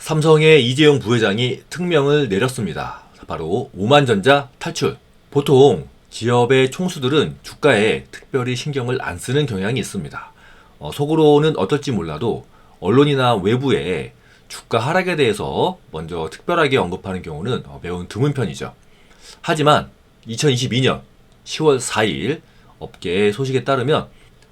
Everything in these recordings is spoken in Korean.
삼성의 이재용 부회장이 특명을 내렸습니다. 바로 오만전자 탈출. 보통 기업의 총수들은 주가에 특별히 신경을 안 쓰는 경향이 있습니다. 속으로는 어떨지 몰라도 언론이나 외부에 주가 하락에 대해서 먼저 특별하게 언급하는 경우는 매우 드문 편이죠. 하지만 2022년 10월 4일 업계 소식에 따르면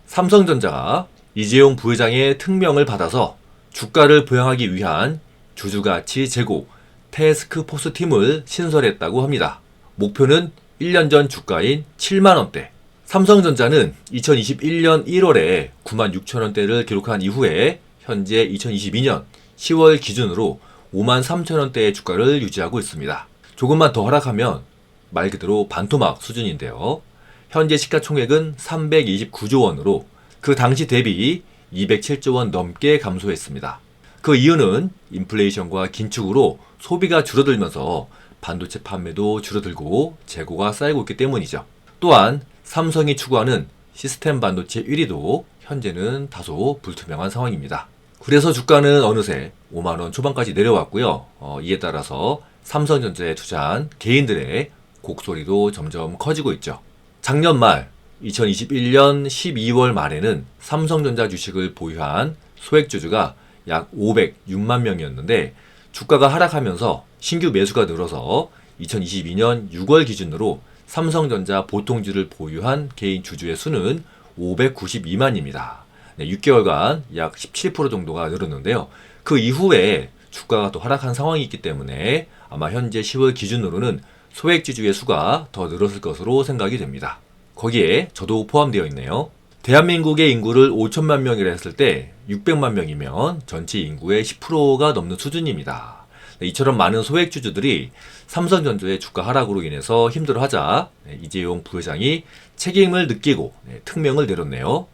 삼성전자가 이재용 부회장의 특명을 받아서 주가를 부양하기 위한 주주가치 제고 태스크포스 팀을 신설했다고 합니다. 목표는 1년 전 주가인 7만원대. 삼성전자는 2021년 1월에 96,000원대를 기록한 이후에 현재 2022년 10월 기준으로 53,000원대의 주가를 유지하고 있습니다. 조금만 더 하락하면 말 그대로 반토막 수준인데요. 현재 시가총액은 329조 원으로 그 당시 대비 207조 원 넘게 감소했습니다. 그 이유는 인플레이션과 긴축으로 소비가 줄어들면서 반도체 판매도 줄어들고 재고가 쌓이고 있기 때문이죠. 또한 삼성이 추구하는 시스템 반도체 1위도 현재는 다소 불투명한 상황입니다. 그래서 주가는 어느새 5만원 초반까지 내려왔고요. 이에 따라서 삼성전자에 투자한 개인들의 곡소리도 점점 커지고 있죠. 작년 말 2021년 12월 말에는 삼성전자 주식을 보유한 소액주주가 약 506만 명이었는데 주가가 하락하면서 신규 매수가 늘어서 2022년 6월 기준으로 삼성전자 보통주를 보유한 개인 주주의 수는 592만입니다. 6개월간 약 17% 정도가 늘었는데요. 그 이후에 주가가 또 하락한 상황이 있기 때문에 아마 현재 10월 기준으로는 소액주주의 수가 더 늘었을 것으로 생각이 됩니다. 거기에 저도 포함되어 있네요. 대한민국의 인구를 5천만 명이라 했을 때 600만 명이면 전체 인구의 10%가 넘는 수준입니다. 이처럼 많은 소액주주들이 삼성전자의 주가 하락으로 인해서 힘들어하자 이재용 부회장이 책임을 느끼고 특명을 내렸네요.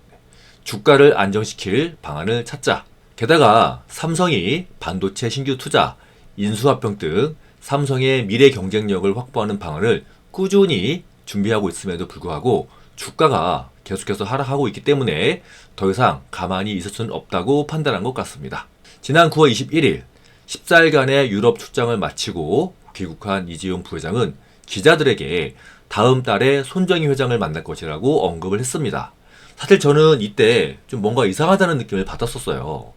주가를 안정시킬 방안을 찾자. 게다가 삼성이 반도체 신규 투자, 인수합병 등 삼성의 미래 경쟁력을 확보하는 방안을 꾸준히 준비하고 있음에도 불구하고 주가가 계속해서 하락하고 있기 때문에 더 이상 가만히 있을 수는 없다고 판단한 것 같습니다. 지난 9월 21일 14일간의 유럽 출장을 마치고 귀국한 이재용 부회장은 기자들에게 다음 달에 손정희 회장을 만날 것이라고 언급을 했습니다. 사실 저는 이때 좀 뭔가 이상하다는 느낌을 받았었어요.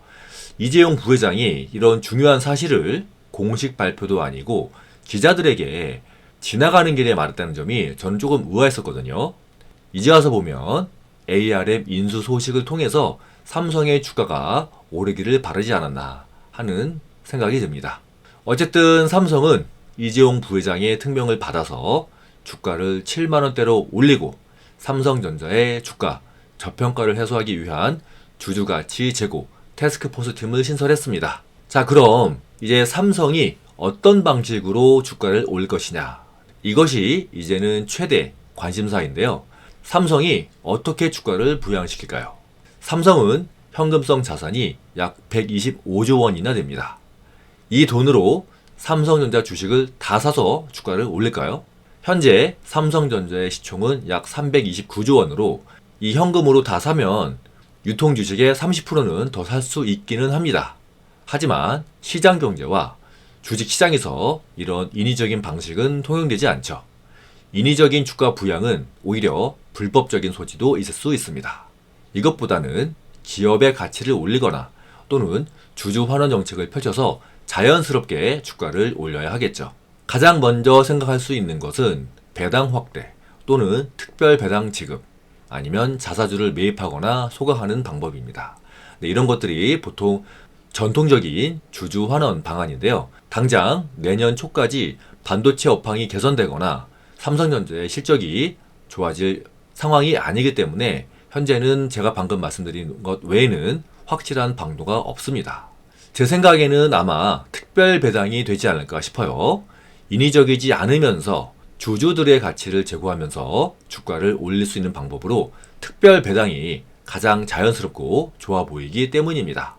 이재용 부회장이 이런 중요한 사실을 공식 발표도 아니고 기자들에게 지나가는 길에 말했다는 점이 저는 조금 의아했었거든요. 이제 와서 보면 ARM 인수 소식을 통해서 삼성의 주가가 오르기를 바라지 않았나 하는 생각이 듭니다. 어쨌든 삼성은 이재용 부회장의 특명을 받아서 주가를 7만원대로 올리고 삼성전자의 주가 저평가를 해소하기 위한 주주가치 제고 태스크포스 팀을 신설했습니다. 자, 그럼 이제 삼성이 어떤 방식으로 주가를 올릴 것이냐, 이것이 이제는 최대 관심사인데요. 삼성이 어떻게 주가를 부양시킬까요? 삼성은 현금성 자산이 약 125조 원이나 됩니다. 이 돈으로 삼성전자 주식을 다 사서 주가를 올릴까요? 현재 삼성전자의 시총은 약 329조 원으로 이 현금으로 다 사면 유통주식의 30%는 더 살 수 있기는 합니다. 하지만 시장 경제와 주식시장에서 이런 인위적인 방식은 통용되지 않죠. 인위적인 주가 부양은 오히려 불법적인 소지도 있을 수 있습니다. 이것보다는 기업의 가치를 올리거나 또는 주주 환원 정책을 펼쳐서 자연스럽게 주가를 올려야 하겠죠. 가장 먼저 생각할 수 있는 것은 배당 확대 또는 특별 배당 지급, 아니면 자사주를 매입하거나 소각하는 방법입니다. 이런 것들이 보통 전통적인 주주 환원 방안인데요. 당장 내년 초까지 반도체 업황이 개선되거나 삼성전자의 실적이 좋아질 상황이 아니기 때문에 현재는 제가 방금 말씀드린 것 외에는 확실한 방도가 없습니다. 제 생각에는 아마 특별 배당이 되지 않을까 싶어요. 인위적이지 않으면서 주주들의 가치를 제고하면서 주가를 올릴 수 있는 방법으로 특별 배당이 가장 자연스럽고 좋아 보이기 때문입니다.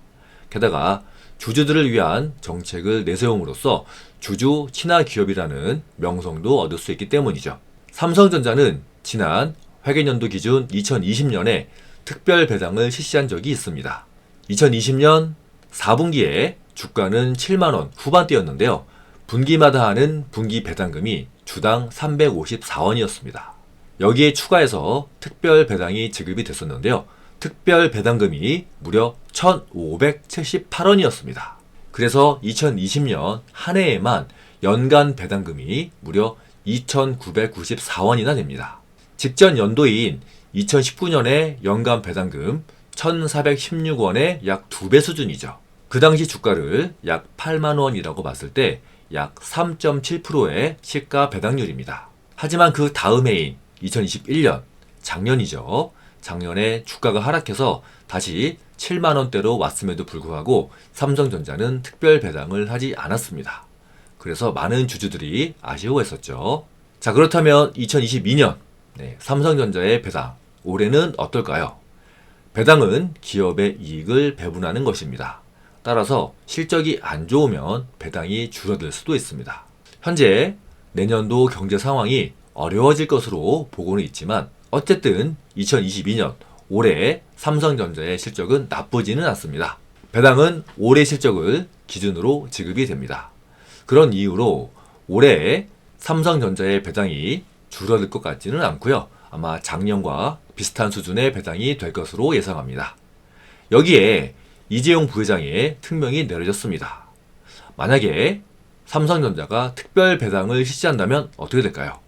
게다가 주주들을 위한 정책을 내세움으로써 주주 친화 기업이라는 명성도 얻을 수 있기 때문이죠. 삼성전자는 지난 회계연도 기준 2020년에 특별 배당을 실시한 적이 있습니다. 2020년 4분기에 주가는 7만원 후반대였는데요. 분기마다 하는 분기 배당금이 주당 354원이었습니다. 여기에 추가해서 특별 배당이 지급이 됐었는데요. 특별 배당금이 무려 1,578원이었습니다. 그래서 2020년 한 해에만 연간 배당금이 무려 2,994원이나 됩니다. 직전 연도인 2019년에 연간 배당금 1,416원의 약 2배 수준이죠. 그 당시 주가를 약 8만원이라고 봤을 때 약 3.7%의 시가 배당률입니다. 하지만 그 다음 해인 2021년, 작년이죠. 작년에 주가가 하락해서 다시 7만원대로 왔음에도 불구하고 삼성전자는 특별 배당을 하지 않았습니다. 그래서 많은 주주들이 아쉬워했었죠. 자, 그렇다면 2022년 삼성전자의 배당, 올해는 어떨까요? 배당은 기업의 이익을 배분하는 것입니다. 따라서 실적이 안 좋으면 배당이 줄어들 수도 있습니다. 현재 내년도 경제 상황이 어려워질 것으로 보고는 있지만 어쨌든 2022년 올해 삼성전자의 실적은 나쁘지는 않습니다. 배당은 올해 실적을 기준으로 지급이 됩니다. 그런 이유로 올해 삼성전자의 배당이 줄어들 것 같지는 않고요. 아마 작년과 비슷한 수준의 배당이 될 것으로 예상합니다. 여기에 이재용 부회장의 특명이 내려졌습니다. 만약에 삼성전자가 특별 배당을 실시한다면 어떻게 될까요?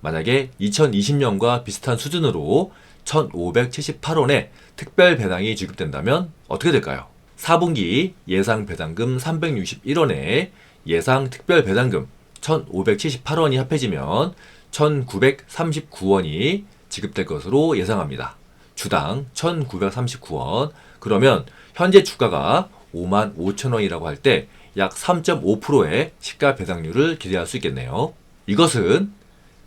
만약에 2020년과 비슷한 수준으로 1,578원의 특별 배당이 지급된다면 어떻게 될까요? 4분기 예상 배당금 361원에 예상 특별 배당금 1,578원이 합해지면 1,939원이 지급될 것으로 예상합니다. 주당 1,939원. 그러면 현재 주가가 55,000원이라고 할 때 약 3.5%의 시가 배당률을 기대할 수 있겠네요. 이것은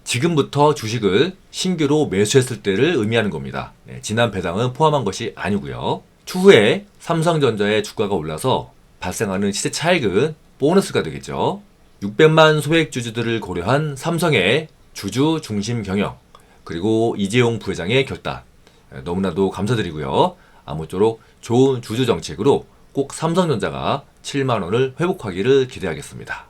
지금부터 주식을 신규로 매수했을 때를 의미하는 겁니다. 지난 배당은 포함한 것이 아니고요. 추후에 삼성전자의 주가가 올라서 발생하는 시세 차익은 보너스가 되겠죠. 600만 소액 주주들을 고려한 삼성의 주주 중심 경영, 그리고 이재용 부회장의 결단, 너무나도 감사드리고요. 아무쪼록 좋은 주주 정책으로 꼭 삼성전자가 7만원을 회복하기를 기대하겠습니다.